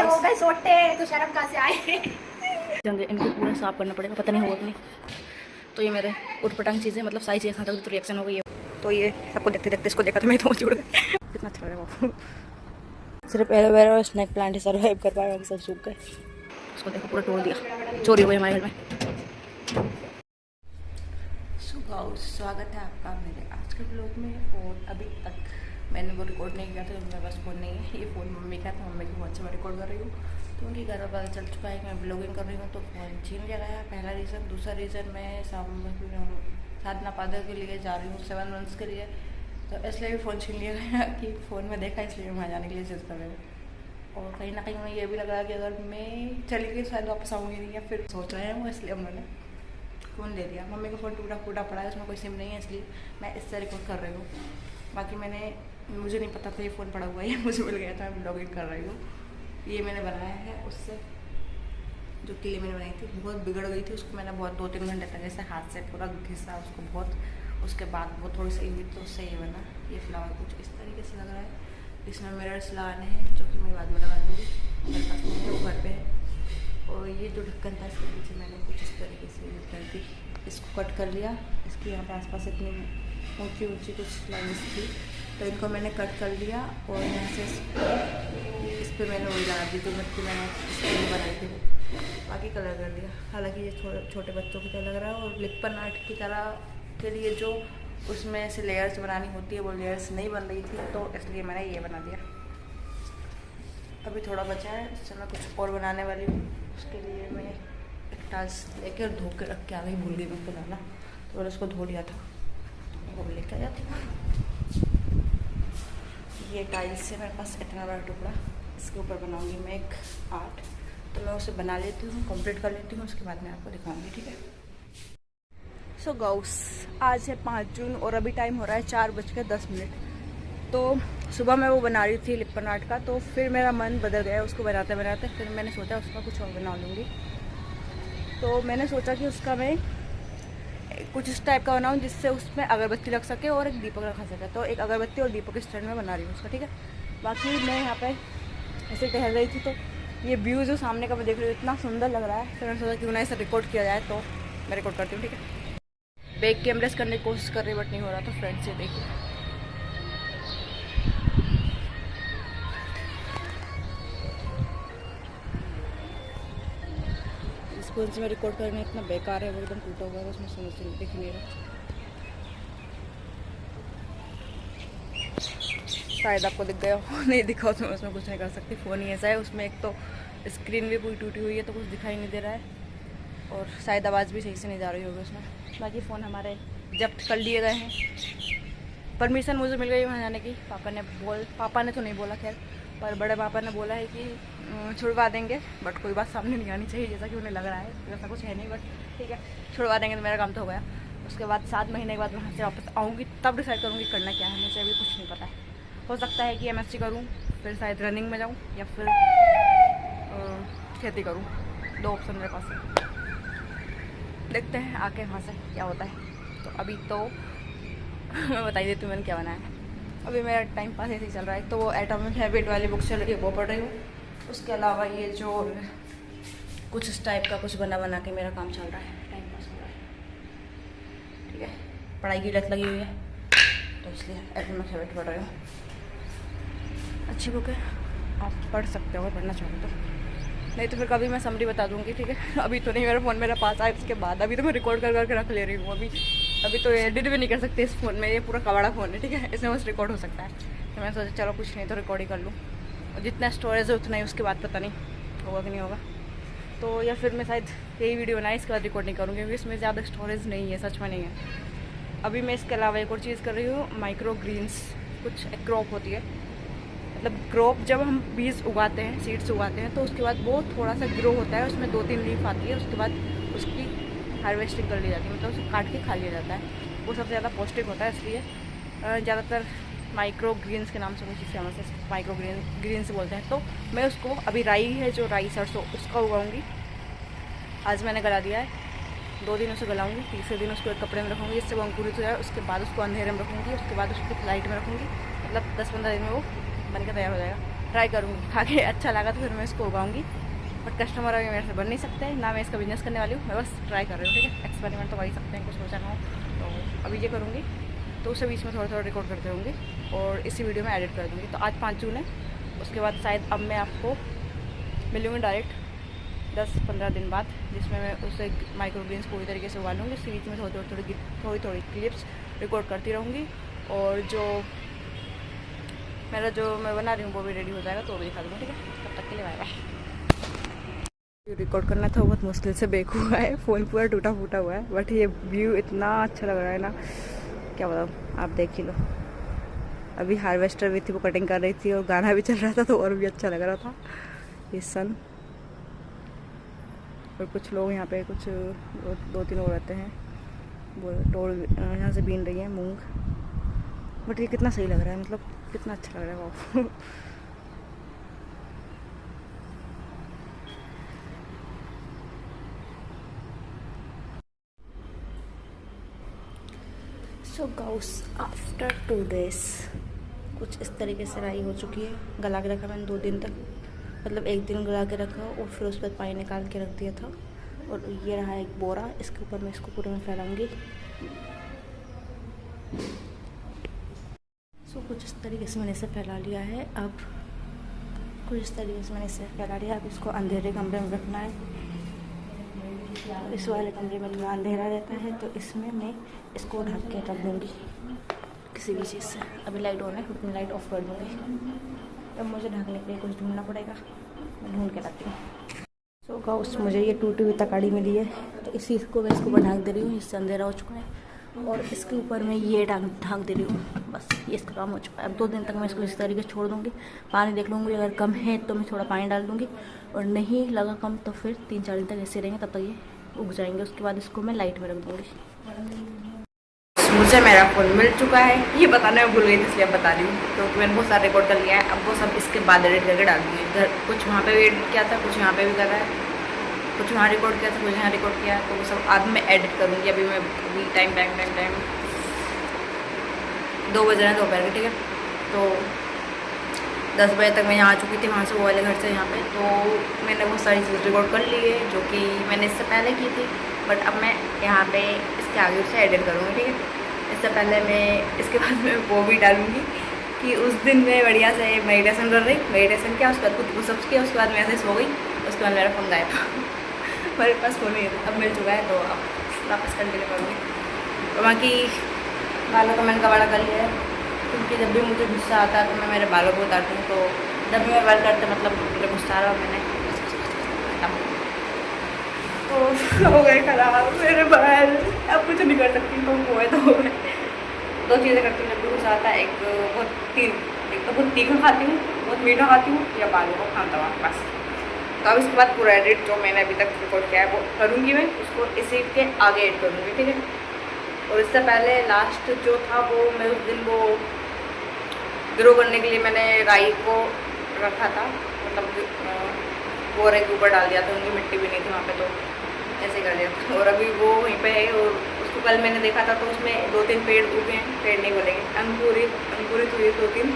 हो गए सोटे तो शर्म कहाँ से आए। इनको पूरा साफ करना पड़ेगा, पता नहीं होगा कि नहीं। तो ये मेरे उठपटांग चीज़ें मतलब सारी चीज़ें खाते तो रिएक्शन हो गई है। तो ये सबको देखते देखते इसको देखा तो मैं तो जुड़ गई। कितना अच्छा लग रहा है वो। सिर्फ एलोवेरा और स्नैक प्लांट ही सर्वाइव कर पाए, बाकी सब सूख गए। उसको देखो पूरा तोड़ दिया, चोरी हुई हमारे घर में। स्वागत है आपका मेरे आज के ब्लॉग में। और अभी तक मैंने वो रिकॉर्ड नहीं किया था, मेरे पास फ़ोन नहीं है। ये फ़ोन मम्मी का था, मम्मी की वॉच से मैं रिकॉर्ड कर रही हूँ। तो उनकी घर पता चल चुका है कि मैं ब्लॉगिंग कर रही हूँ, तो फ़ोन छीन लिया गया। पहला रीज़न। दूसरा रीज़न, मैं साधना पादर के लिए जा रही हूँ 7 मंथ्स के लिए, तो इसलिए भी फ़ोन छीन लिया गया कि फ़ोन में देखा, इसलिए वहाँ जाने के लिए जिद कर रही हूँ। और कहीं ना कहीं मुझे ये भी लग रहा है कि अगर मैं चली गई शायद वापस आऊँगी नहीं, या फिर सोच रहे हैं वो, इसलिए उन्होंने फ़ोन ले दिया। मम्मी का फ़ोन टूटा फूटा पड़ा है, उसमें कोई सिम नहीं है, इसलिए मैं इससे रिकॉर्ड कर रही हूँ। बाकी मुझे नहीं पता था ये फ़ोन पड़ा हुआ है, मुझे मिल गया था, मैं ब्लॉगिंग कर रही हूँ। ये मैंने बनाया है उससे, जो किले मैंने बनाई थी बहुत बिगड़ गई थी, उसको मैंने बहुत 2-3 घंटे तक ऐसे हाथ से पूरा घिसा उसको बहुत। उसके बाद वो थोड़ी सी हुई तो उससे ये बना। ये फ्लावर कुछ इस तरीके से लग रहा है। इसमें मिरर्स लगाने हैं, जो कि मैं बाद में लगा दूँगी, मेरे पास नहीं है, वो घर पर है। और ये जो ढक्कन था इसके पीछे मैंने कुछ इस तरीके से यूज कर दी। इसको कट कर लिया। इसकी यहाँ पे आसपास इतनी ऊंची ऊंची कुछ लाइन्स थी, तो इनको मैंने कट कर लिया। और यहाँ से इस पर मैंने वही लगा दी, जो मिट्टी मैंने इसके बनाई थी वो बाकी कलर कर दिया। हालांकि ये छोटे बच्चों की तरह लग रहा है, और लिपन आर्ट की तरह के लिए जो उसमें से लेयर्स बनानी होती है वो लेयर्स नहीं बन रही थी, तो इसलिए मैंने ये बना दिया। अभी थोड़ा बचा है, इससे मैं कुछ और बनाने वाली हूँ। उसके लिए मैं एक टाइल्स लेकर धो के रख के आ गई, भूल गई मैं बनाना, तो मैंने उसको धो लिया था, वो लेकर जाती हूँ। ये टाइल्स से मेरे पास इतना बड़ा टुकड़ा, इसके ऊपर बनाऊंगी मैं एक आर्ट, तो मैं उसे बना लेती हूँ, कंप्लीट कर लेती हूँ, उसके बाद मैं आपको दिखाऊंगी, ठीक है। सो गाउस, आज है 5 जून और अभी टाइम हो रहा है 4:10। तो सुबह मैं वो बना रही थी लिपन आर्ट का, तो फिर मेरा मन बदल गया उसको बनाते बनाते। फिर मैंने सोचा उसका कुछ और बना लूँगी, तो मैंने सोचा कि उसका मैं कुछ इस टाइप का बनाऊँ जिससे उसमें अगरबत्ती लग सके और एक दीपक रखा सके। तो एक अगरबत्ती और दीपक स्टैंड में बना रही हूँ उसका, ठीक है। बाकी मैं यहाँ पे ऐसे टहल रही थी, तो ये व्यू जो सामने का मैं देख रही हूँ इतना सुंदर लग रहा है, तो मैंने सोचा क्यों ना इसे रिकॉर्ड किया जाए, तो मैं रिकॉर्ड करती हूँ, ठीक है। बैक कैमरे से करने की कोशिश कर रही बट नहीं हो रहा, तो फ्रेंड से देखिए। फ़ोन से मैं रिकॉर्ड करना इतना बेकार है, वो एकदम टूटा हुआ है, उसमें समझ नहीं दिख नहीं रहा। शायद आपको दिख गया हो, नहीं दिखा तो मैं उसमें कुछ नहीं कर सकती। फ़ोन ही ऐसा है, उसमें एक तो स्क्रीन भी पूरी टूटी हुई है, तो कुछ दिखाई नहीं दे रहा है, और शायद आवाज़ भी सही से नहीं जा रही होगी उसमें। बाकी फ़ोन हमारे जब्त कर लिए गए हैं। परमिशन मुझे मिल गई वहाँ जाने की। पापा ने तो नहीं बोला खैर, पर बड़े पापा ने बोला है कि छुड़वा देंगे, बट कोई बात सामने नहीं आनी चाहिए, जैसा कि उन्हें लग रहा है। वैसा कुछ है नहीं, बट ठीक है, छुड़वा देंगे तो मेरा काम तो हो गया। उसके बाद 7 महीने के बाद वहाँ से वापस आऊँगी, तब डिसाइड करूँगी करना क्या है। मुझे अभी कुछ नहीं पता है। हो सकता है कि MSc करूँ, फिर शायद रनिंग में जाऊँ, या फिर खेती करूँ। 2 ऑप्शन मेरे पास है, देखते हैं आके वहाँ से क्या होता है। तो अभी तो मैं बता ही देती हूँ मैंने क्या बनाया है। अभी मेरा टाइम पास ऐसे ही चल रहा है, तो वो एटॉमिक हैबिट वाली बुक चल रही है, वो पढ़ रही हूँ। उसके अलावा ये जो कुछ इस टाइप का कुछ बना के मेरा काम चल रहा है, टाइम पास हो रहा है, ठीक है। पढ़ाई की लत लगी हुई है, तो इसलिए एटॉमिक हैबिट पढ़ रही हूँ। अच्छी बुक है, आप पढ़ सकते हो पढ़ना चाहो तो, नहीं तो फिर कभी मैं समरी बता दूँगी, ठीक है। अभी तो नहीं, मेरा फ़ोन मेरे पास आए उसके बाद। अभी तो मैं रिकॉर्ड कर करके रख ले रही हूँ। अभी तो एडिट भी नहीं कर सकते इस फ़ोन में, ये पूरा कबाड़ा फ़ोन है, ठीक है। इसमें बस रिकॉर्ड हो सकता है, तो मैं सोचा चलो कुछ नहीं तो रिकॉर्ड ही कर लूँ, और जितना स्टोरेज है उतना ही, उसके बाद पता नहीं होगा कि नहीं होगा। तो या फिर मैं शायद यही वीडियो बनाई, इसके बाद रिकॉर्ड नहीं करूँगी, क्योंकि इसमें ज़्यादा स्टोरेज नहीं है, सच में नहीं है। अभी मैं इसके अलावा एक और चीज़ कर रही हूँ, माइक्रो ग्रीन्स। कुछ एक क्रॉप होती है, मतलब क्रॉप जब हम बीज उगाते हैं, सीड्स उगाते हैं, तो उसके बाद वो थोड़ा सा ग्रो होता है, उसमें 2-3 लीफ आती है, उसके बाद उसकी हार्वेस्टिंग कर ली जाती है, मतलब उसे काट के खा लिया जाता है। वो सबसे ज़्यादा पौष्टिक होता है, इसलिए ज़्यादातर माइक्रो ग्रीन्स के नाम से कुछ फेमस है, माइक्रो ग्रीन्स बोलते हैं। तो मैं उसको अभी राई है, जो राई सरसों, उसका उगाऊँगी। आज मैंने गला दिया है, 2 दिन उसे गलाऊँगी, तीसरे दिन उसको एक कपड़े में रखूँगी जिससे वो अंकुरित हो जाए। उसके बाद उसको अंधेरे में रखूँगी, उसके बाद उसको लाइट में रखूँगी, मतलब 10-15 दिन में वो बन के तैयार हो जाएगा। ट्राई करूँगी, खा के अच्छा लगा तो फिर मैं इसको उगाऊँगी। बट कस्टमर अभी मेरे से बन नहीं सकते, ना मैं इसका बिजनेस करने वाली हूँ, मैं बस ट्राई कर रही हूँ, ठीक है। एक्सपेरिमेंट तो कर ही सकते हैं, कुछ सोचा ना हो। तो अभी ये करूँगी, तो उससे बीच में थोड़ा थोड़ा रिकॉर्ड करते होंगे और इसी वीडियो में एडिट कर दूँगी। तो आज 5 जून है, उसके बाद शायद अब मैं आपको मिलूँगी डायरेक्ट 10-15 दिन बाद, जिसमें मैं उसे माइक्रोग्रीन्स पूरी तरीके से उगा लूँगी। इसी बीच में थोड़ी थोड़ी क्लिप्स रिकॉर्ड करती रहूँगी और जो मैं बना रही हूँ वो भी रेडी हो जाएगा, तो वो भी दिखा दूँगा, ठीक है। तब तक के लिए बाय बाय। रिकॉर्ड करना था बहुत मुश्किल से बेक हुआ है, फ़ोन पूरा टूटा फूटा हुआ है, बट ये व्यू इतना अच्छा लग रहा है ना, क्या बताऊँ, आप देख ही लो। अभी हार्वेस्टर भी थी, वो कटिंग कर रही थी और गाना भी चल रहा था, तो और भी अच्छा लग रहा था ये सन। और कुछ लोग यहाँ पे कुछ 2-3 और रहते हैं, वो टोल यहाँ से बीन रही है मूंग। बट ये कितना सही लग रहा है, मतलब कितना अच्छा लग रहा है वो। सो गाउस, आफ्टर 2 डेज कुछ इस तरीके से राई हो चुकी है। गला के रखा मैंने 2 दिन तक, मतलब 1 दिन गला के रखा और फिर उसके बाद पानी निकाल के रख दिया था। और ये रहा एक बोरा, इसके ऊपर मैं इसको पूरे में फैलाऊंगी। सो कुछ इस तरीके से मैंने इसे फैला लिया है। अब कुछ इस तरीके से मैंने इसे फैला लिया। अब इसको अंधेरे कमरे में रखना है। इस वाले कमरे में थोड़ा अंधेरा रहता है, तो इसमें मैं इसको ढक के रख दूँगी किसी भी चीज़ से। अभी लाइट ऑन है, अपनी लाइट ऑफ कर दूँगी। अब मुझे ढकने के लिए कुछ ढूंढना पड़ेगा, मैं ढूंढ के रखती हूँ। सो गाउस, मुझे ये टूटी हुई तकाड़ी मिली है, तो इसी को मैं इसके ऊपर ढक दे रही हूँ। इससे अंधेरा हो चुका है और इसके ऊपर मैं ये ढक दे रही हूँ। बस ये इसका काम हो चुका है। अब 2 दिन तक मैं इसको इस तरीके से छोड़ दूँगी। पानी देख लूँगी, अगर कम है तो मैं थोड़ा पानी डाल दूँगी, और नहीं लगा कम तो फिर 3-4 दिन तक ऐसे रहेंगे, तब तक ये उग जाएंगे। उसके बाद इसको मैं लाइट में रख दूँगी। मुझे मेरा फ़ोन मिल चुका है, ये बताना मैं भूल गई थी, इसलिए अब बता रही हूँ, क्योंकि मैंने बहुत सारा रिकॉर्ड कर लिया है। अब वो सब इसके बाद एडिट करके डाल दिए। इधर कुछ वहाँ पे भी एडिट किया था, कुछ यहाँ पे भी कर रहा है, कुछ वहाँ रिकॉर्ड किया था, कुछ यहाँ रिकॉर्ड किया, तो वो सब आज मैं एडिट करूँगी। अभी मैं टाइम 2 बज रहे हैं दोपहर के, ठीक है। तो 10 बजे तक मैं यहाँ आ चुकी थी, वहाँ से वो वाले घर से यहाँ पे। तो मैंने बहुत सारी चीज़ रिकॉर्ड कर ली है, जो कि मैंने इससे पहले की थी, बट अब मैं यहाँ पे इसके आगे उसे एडिट करूँगी, ठीक है। इससे पहले मैं इसके बाद में वो भी डालूँगी कि उस दिन मैं बढ़िया से मेडिटेशन कर रही, मेडिटेशन किया, उसके बाद कुछ पुशअप्स किया, उसके बाद मैं ऐसे सो गई, उसके बाद मेरा फ़ोन गायब था। मेरे पास फ़ोन नहीं था, अब मिल चुका है, तो अब वापस कंटिन्यू करूँगी। और बाकी बालों का मैंने कबाड़ा कर लिया है, क्योंकि जब भी मुझे गुस्सा आता है तो मैं मेरे बालों को उतारती हूँ। तो जब भी मैं बाल करते मतलब मुझे गुस्सा आ रहा हो, मैंने तो हो गए खराब मेरे बाल, अब कुछ नहीं कर सकती, तो वो है तो हो गए। 2 चीज़ें करती हूँ जब भी गुस्सा आता है, एक तो बहुत तीखा खाती हूँ, बहुत मीठा खाती हूँ, या बालों को खाता हूँ बस। तो अब इसके बाद पूरा एडिट जो मैंने अभी तक रिकॉर्ड किया है वो करूँगी, मैं उसको इसी के आगे एड करूँगी, ठीक है। और इससे पहले लास्ट जो था वो मैं उस दिन वो ग्रो करने के लिए मैंने राई को रखा था, मतलब वो राई के ऊपर डाल दिया था, उनकी मिट्टी भी नहीं थी वहाँ पे, तो ऐसे कर दिया था। और अभी वो वहीं पे है, और उसको कल मैंने देखा था तो उसमें 2-3 पेड़ उगे हैं, पेड़ नहीं बोलेंगे, अंकुरित हुई 2-3,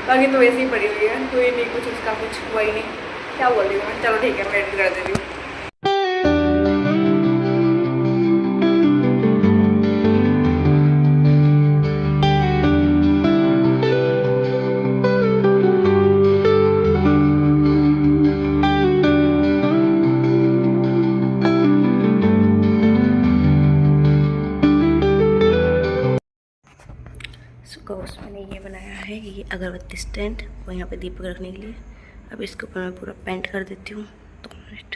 बाकी तो वैसे ही पड़ी हुई है, कोई नहीं, कुछ उसका कुछ हुआ ही नहीं। क्या बोल रही हूँ मैं, चलो ठीक है, मैं एडिट कर दे रही हूँ। मैंने ये बनाया है, ये अगरबत्ती स्टैंड, और यहाँ पे दीपक रखने के लिए। अब इसके ऊपर मैं पूरा पेंट कर देती हूँ, 2 मिनट।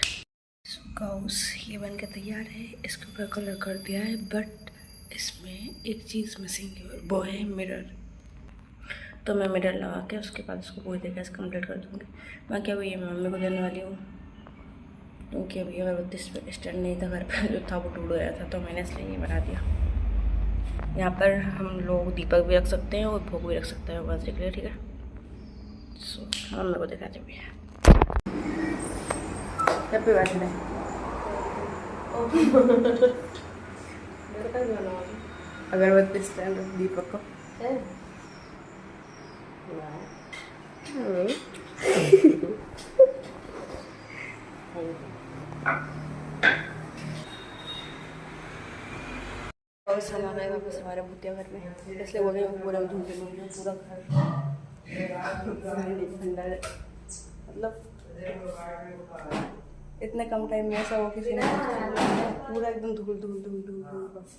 गाउस, ये बन के तैयार है, इसके ऊपर कलर कर दिया है, बट इसमें एक चीज़ मिसिंग है, वो है मिरर। तो मैं मिरर लगा के उसके बाद इसको पूरी तरीके से कंप्लीट कर दूँगी। बाकी अभी ये मैं मम्मी को देने वाली हूँ, क्योंकि अभी अगरबत्ती स्टैंड नहीं था घर पर, जो था वो टूट गया था, तो मैंने इसलिए ये बना दिया। यहाँ पर हम लोग दीपक भी रख सकते हैं और भोग भी रख सकते हैं बस के लिए, ठीक है। सो हम लोग को दिखाते भी है। Happy birthday. अगरबत्ती स्टैंड दीपक को और हम आ गए वापस हमारे भूतिया घर में, इसलिए बोल रही हूँ पूरा झूठे में पूरा घर ठंडा है। मतलब इतने कम टाइम में ऐसा हो किसी ने पूरा एकदम धूल धूल धूल धूल धूल बस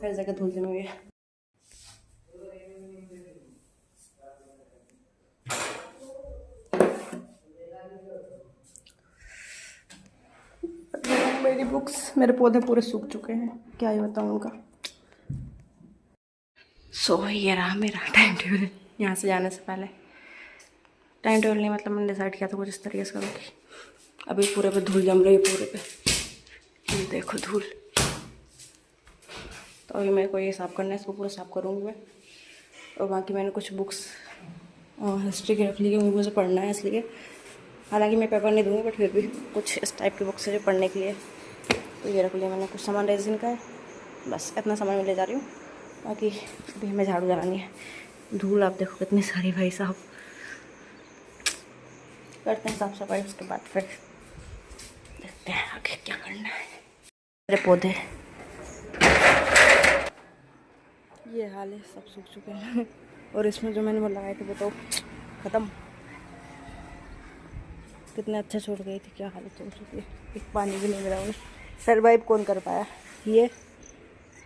फिर जाकर धूल जमी हुई है। मेरी बुक्स, मेरे पौधे पूरे सूख चुके हैं, क्या ही बताऊँ उनका। ये रहा मेरा टाइम टेबल यहाँ से जाने से पहले। टाइम टेबल नहीं, मतलब मैंने डिसाइड किया था कुछ इस तरीके से करूँगी। अभी पूरे पे धूल जम रही है, पूरे पे ये देखो धूल। तो अभी मेरे को ये साफ़ करना है, इसको पूरा साफ़ करूँगी मैं। और बाकी मैंने कुछ बुक्स हिस्ट्री की रख ली है, मुझे पढ़ना है इसलिए। हालांकि मैं पेपर नहीं दूँगी, बट फिर भी कुछ इस टाइप की बुक्स है जो पढ़ने के लिए, तो ये रख लिया मैंने। कुछ सामान रेजिन का है, बस इतना सामान मैं ले जा रही हूँ। बाकी अभी हमें झाड़ू लगानी है। धूल आप देखो कितनी सारी भाई साहब। करते हैं साफ सफाई, उसके बाद फिर देखते हैं आगे क्या करना है। मेरे पौधे ये हाल है, सब सूख चुके हैं। और इसमें जो मैंने वो लगाए थे वो तो ख़त्म। कितना अच्छा छोड़ गई थी, क्या हालत हो चुकी है। एक पानी भी नहीं मिला उन्हें। सर्वाइव कौन कर पाया?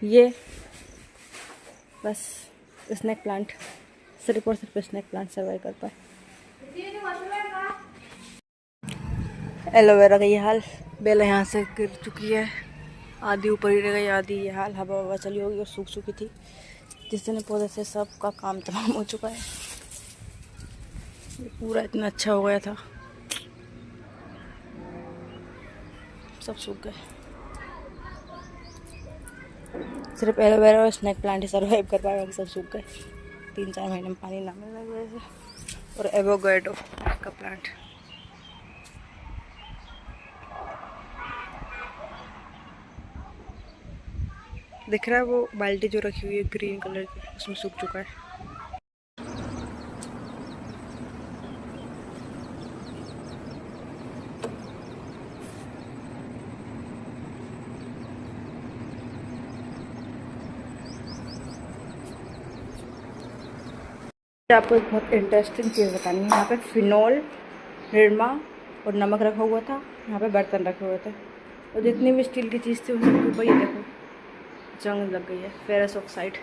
ये बस स्नैक प्लांट, सिर्फ और सिर्फ स्नैक प्लांट सर्वाइव कर पाए। एलोवेरा का ये हाल, बेला यहाँ से गिर चुकी है, आधी ऊपर ही रह गई, आधी ये हाल। हवा चली होगी और सूख चुकी थी, जिससे पौधे से सब का काम तमाम हो चुका है। ये पूरा इतना अच्छा हो गया था, सब सूख गए। सिर्फ एलोवेरा और स्नैक प्लांट ही सर्वाइव कर पाए, बाकी सब सूख गए। 3-4 महीने में पानी ना मिलने की वजह से। और एवोकाडो का प्लांट, दिख रहा है वो बाल्टी जो रखी हुई है ग्रीन कलर की, उसमें सूख चुका है। आपको एक बहुत इंटरेस्टिंग चीज़ बतानी है। यहाँ पे फिनॉल, निरमा और नमक रखा हुआ था। यहाँ पे बर्तन रखे हुए थे, और जितनी भी स्टील की चीज़ थी उसके ऊपर ये देखो जंग लग गई है, फेरस ऑक्साइड।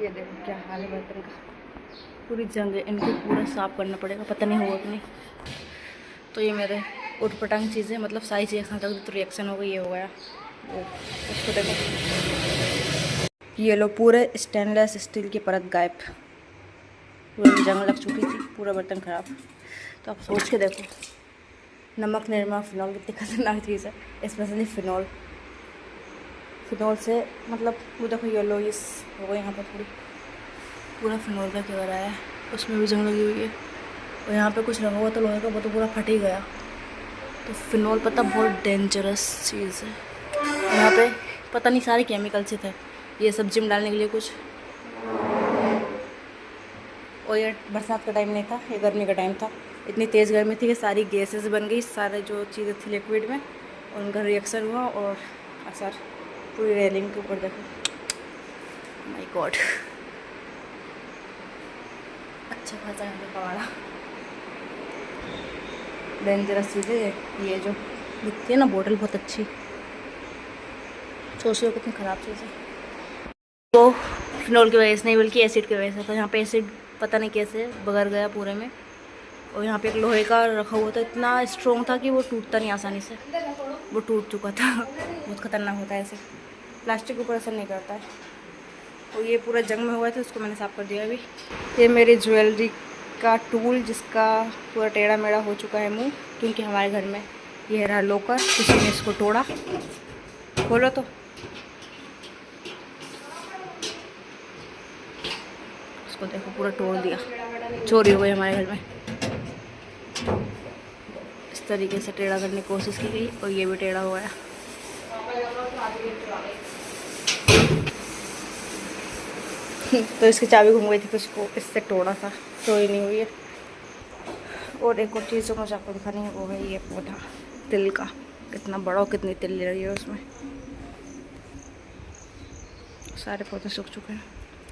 ये देखो क्या हाल है बर्तन का, पूरी जंग है। इनको पूरा साफ करना पड़ेगा, पता नहीं हुआ कि नहीं। तो ये मेरे उटपटांग चीज़ें, मतलब सारी चीज़ें साथ रख दी तो रिएक्शन हो गई, ये हो गया वो। उसको देखो, ये लो पूरे स्टेनलेस स्टील की परत गायब, पूरी जंग लग चुकी थी, पूरा बर्तन ख़राब। तो आप सोच के देखो, नमक, निरमा, फिनॉल कितनी खतरनाक चीज़ है। स्पेशली फिनॉल से मतलब वो देखो येलो इस हो गई यहाँ पर पूरा फिनॉल का कवर आया है, उसमें भी जंग लगी हुई है। और यहाँ पे कुछ रखा हुआ था लोहे का, वो तो पूरा फट ही गया। तो फिनॉल पता बहुत डेंजरस चीज़ है। यहाँ पे पता नहीं सारे केमिकल्स ही थे, ये सब्जी में डालने के लिए कुछ। और ये बरसात का टाइम नहीं था, ये गर्मी का टाइम था। इतनी तेज़ गर्मी थी कि सारी गैसेस बन गई, सारे जो चीज़ें थी लिक्विड में, और उनका रिएक्शन हुआ और असर पूरी रेलिंग के ऊपर देखो। माय गॉड, अच्छा खासा यहाँ पे कबाड़ा। डेंजरस चीज़ है ये जो दिखती है ना बोतल, बहुत अच्छी, सोच लो कितनी ख़राब चीज़ है। तो फिनॉल की वजह से नहीं बल्कि एसिड की वजह से। तो यहाँ पे एसिड पता नहीं कैसे बगर गया पूरे में। और यहाँ पे एक लोहे का रखा हुआ था, इतना स्ट्रॉन्ग था कि वो टूटता नहीं आसानी से, वो टूट चुका था। बहुत ख़तरनाक होता है ऐसे, प्लास्टिक के ऊपर असर नहीं करता है। तो ये पूरा जंग में हुआ था, उसको मैंने साफ़ कर दिया अभी। ये मेरी ज्वेलरी का टूल, जिसका पूरा टेढ़ा मेढ़ा हो चुका है मुँह, क्योंकि हमारे घर में ये रहा लोकर, किसी ने इसको तोड़ा। खोलो तो इसको देखो, पूरा तोड़ दिया, चोरी हो गई हमारे घर में। इस तरीके से टेढ़ा करने की कोशिश की गई और ये भी टेढ़ा हो गया। तो इसकी चाबी घूम गई थी तो इसको इससे तोड़ा था, तो ही नहीं हुई है। और एक और चीज़ जो मुझे आपको दिखानी है वो है ये पौधा तिल का। कितना बड़ा और कितनी तिल ले रही है उसमें। सारे पौधे सूख चुके हैं,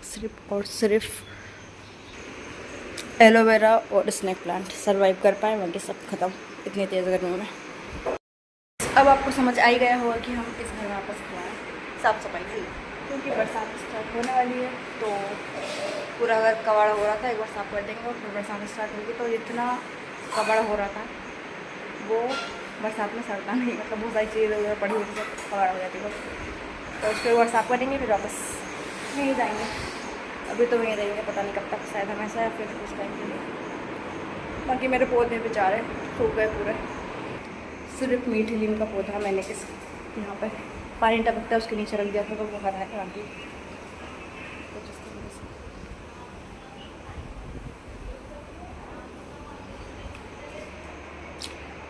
सिर्फ और सिर्फ एलोवेरा और स्नेक प्लांट सरवाइव कर पाए, बाकी सब खत्म इतनी तेज़ गर्मी में। अब आपको समझ आ ही गया होगा कि हम इस घर में वापस क्यों आए, साफ़ सफाई के लिए, क्योंकि बरसात स्टार्ट होने वाली है। तो पूरा घर कबाड़ा हो रहा था, एक बार साफ कर देंगे और फिर बरसात स्टार्ट होगी तो जितना कबाड़ा हो रहा था वो बरसात में सड़ता नहीं, मतलब बहुत सारी चीज़ें वगैरह पड़ी हुई थी, कबाड़ा हो जाती है तो उसको एक बार साफ करेंगे, फिर वापस नहीं जाएंगे। अभी तो वहीं रहेंगे, पता नहीं कब तक, शायद हमेशा या फिर कुछ टाइम के लिए। बाकी मेरे पौधे बेचारे सूख गए पूरे। सिर्फ मीठी नीम का पौधा मैंने इस यहाँ पर पानी टपकता है उसके नीचे रख दिया था तो वो हरा है बाकी कुछ इसकी वजह से।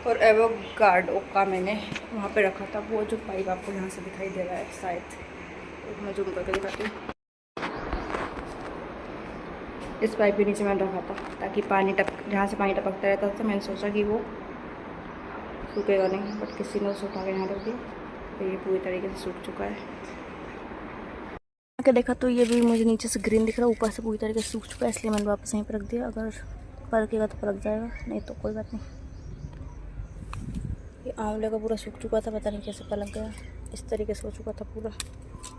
और एवोकाडो का मैंने वहाँ पे रखा था, वो जो पाइप आपको यहाँ से दिखाई दे रहा है शायद, तो मैं जूम करके दिखाती हूँ। इस पाइप के नीचे मैंने रखा था ताकि पानी जहाँ से पानी टपकता रहता था, मैंने सोचा कि वो सूखेगा नहीं, बट किसी ने उसे उठा के यहाँ रख दिया तो ये पूरी तरीके से सूख चुका है। आके देखा तो ये भी मुझे नीचे से ग्रीन दिख रहा है, ऊपर से पूरी तरीके से सूख चुका है, इसलिए मैंने वापस यहीं पर रख दिया। अगर पलकेगा तो पलक जाएगा, नहीं तो कोई बात नहीं। ये आंवले का पूरा सूख चुका था, पता नहीं कैसे पलक गया, इस तरीके से हो चुका था पूरा,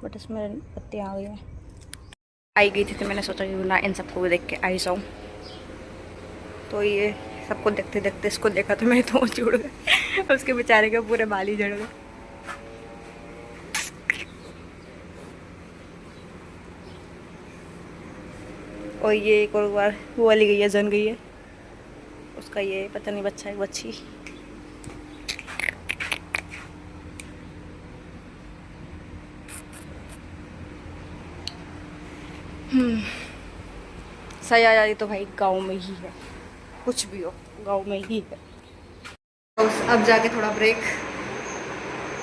बट इसमें पत्तियाँ आ गई हैं। आई गई थी तो मैंने सोचा कि ना इन सबको भी देख के आई जाऊँ, तो ये सबको देखते देखते इसको देखा तो मेरे तो जुड़ गए, उसके बेचारे के पूरे बाल ही झड़ गए। और ये एक और बार वो वाली गई है, जन गई है, उसका ये पता नहीं बच्चा है बच्ची। सही आ जाती तो भाई गांव में ही है, कुछ भी हो गांव में ही है। तो अब जाके थोड़ा ब्रेक,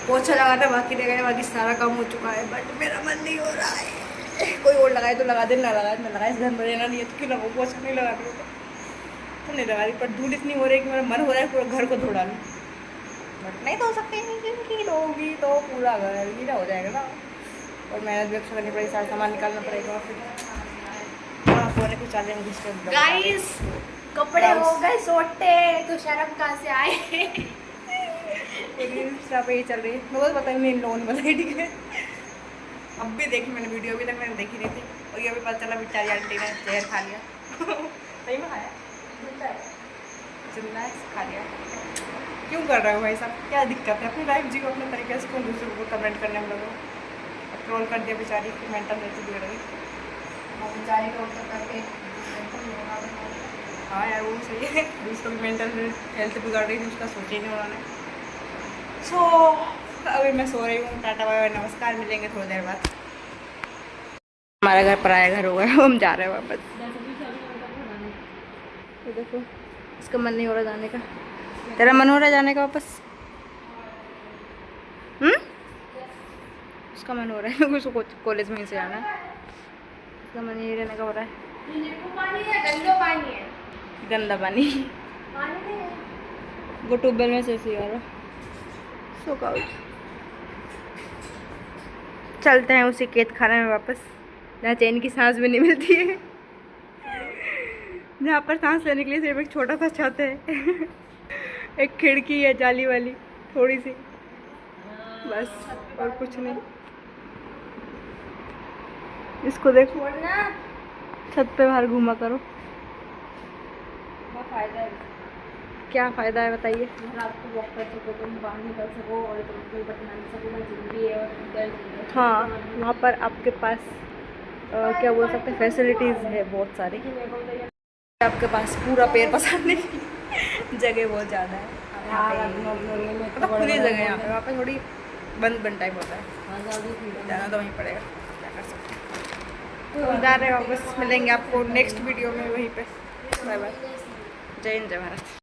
पोछा लगाना बाकी रह गया, बाकी सारा काम हो चुका है, बट मेरा मन नहीं हो रहा है। कोई और लगाए तो लगा दे, ना लगाए मैं लगाए, इस घर में रहना नहीं है तो क्यों लगाऊँ, पोछा नहीं लगा रही तो नहीं लगा रही, पर धूल इतनी हो रही है कि मेरा मन हो रहा है पूरा घर को धो डालूँ, बट नहीं धो सकते हैं क्योंकि धोगी तो पूरा घर गीला हो जाएगा ना, और मेहनत भी अच्छा करनी पड़ेगी, सारा सामान निकालना पड़ेगा। फिर कुछ चल रहे गाइस कपड़े हो गए सोटे तो शर्म कहाँ से आए। इंस्टा पे ही चल रही है, मैं पता नहीं इन लोगों ने बताई, ठीक है। अब भी देखी मैंने वीडियो, अभी तक मैंने देखी नहीं थी, और ये अभी पता चला बेचारी आंटी ने जहर खा लिया। सही में खाया, जिंदा खा लिया। क्यों कर रहे हो भाई साहब, क्या दिक्कत है, अपनी लाइफ जियो अपने तरीके से, कौन दूसरे को कमेंट करने में लोगों ट्रोल कर दिया बेचारी की मेंटल हेल्थ बिगड़ गई। बेचारी को करके हाँ यार वो सही है, दूसरों की मेंटल हेल्थ बिगड़ रही थी, उसका सोचा ही नहीं उन्होंने। सो अभी मैं सो रही हूँ, टाटा बाय बाय नमस्कार, मिलेंगे थोड़ी देर बाद। हमारा घर पराया घर हो गया, हम जा रहे हैं वापस। तो देखो इसका मन नहीं हो रहा जाने का, तेरा मन हो रहा है जाने का वापस? उसका मन हो रहा है उसको कॉलेज में ही से आना है, उसका मन यही रहने का हो रहा है। पानी है, गंदा पानी है, गंदा पानी वो ट्यूबवेल में से आ रहा। सो चलते हैं उसी खेत खाने में वापस, जहाँ चैन की सांस भी नहीं मिलती है, जहाँ पर सांस लेने के लिए सिर्फ एक छोटा सा छत है, एक खिड़की है जाली वाली थोड़ी सी, बस और कुछ नहीं। इसको देखो छत पे बाहर घूमा करो, बहुत फायदा है। क्या फ़ायदा है बताइए? रात को वॉक कर सको, तुम बाहर निकल सको और तुम कोई बटना नहीं सको, ना जिंदगी है और हाँ वहाँ पर आपके पास क्या बोल सकते हैं फैसिलिटीज़ है बहुत सारी, आपके पास पूरा पैर पसारने की जगह बहुत ज़्यादा है, मतलब खुली जगह है यहाँ पे, वहाँ पे थोड़ी बंद टाइप होता है, जाना तो वहीं पड़ेगा, क्या कर सकते हैं। तो जा रहे हैं वापस, मिलेंगे आपको नेक्स्ट वीडियो में वहीं पे। बाय बाय, जय हिंद जय भारत।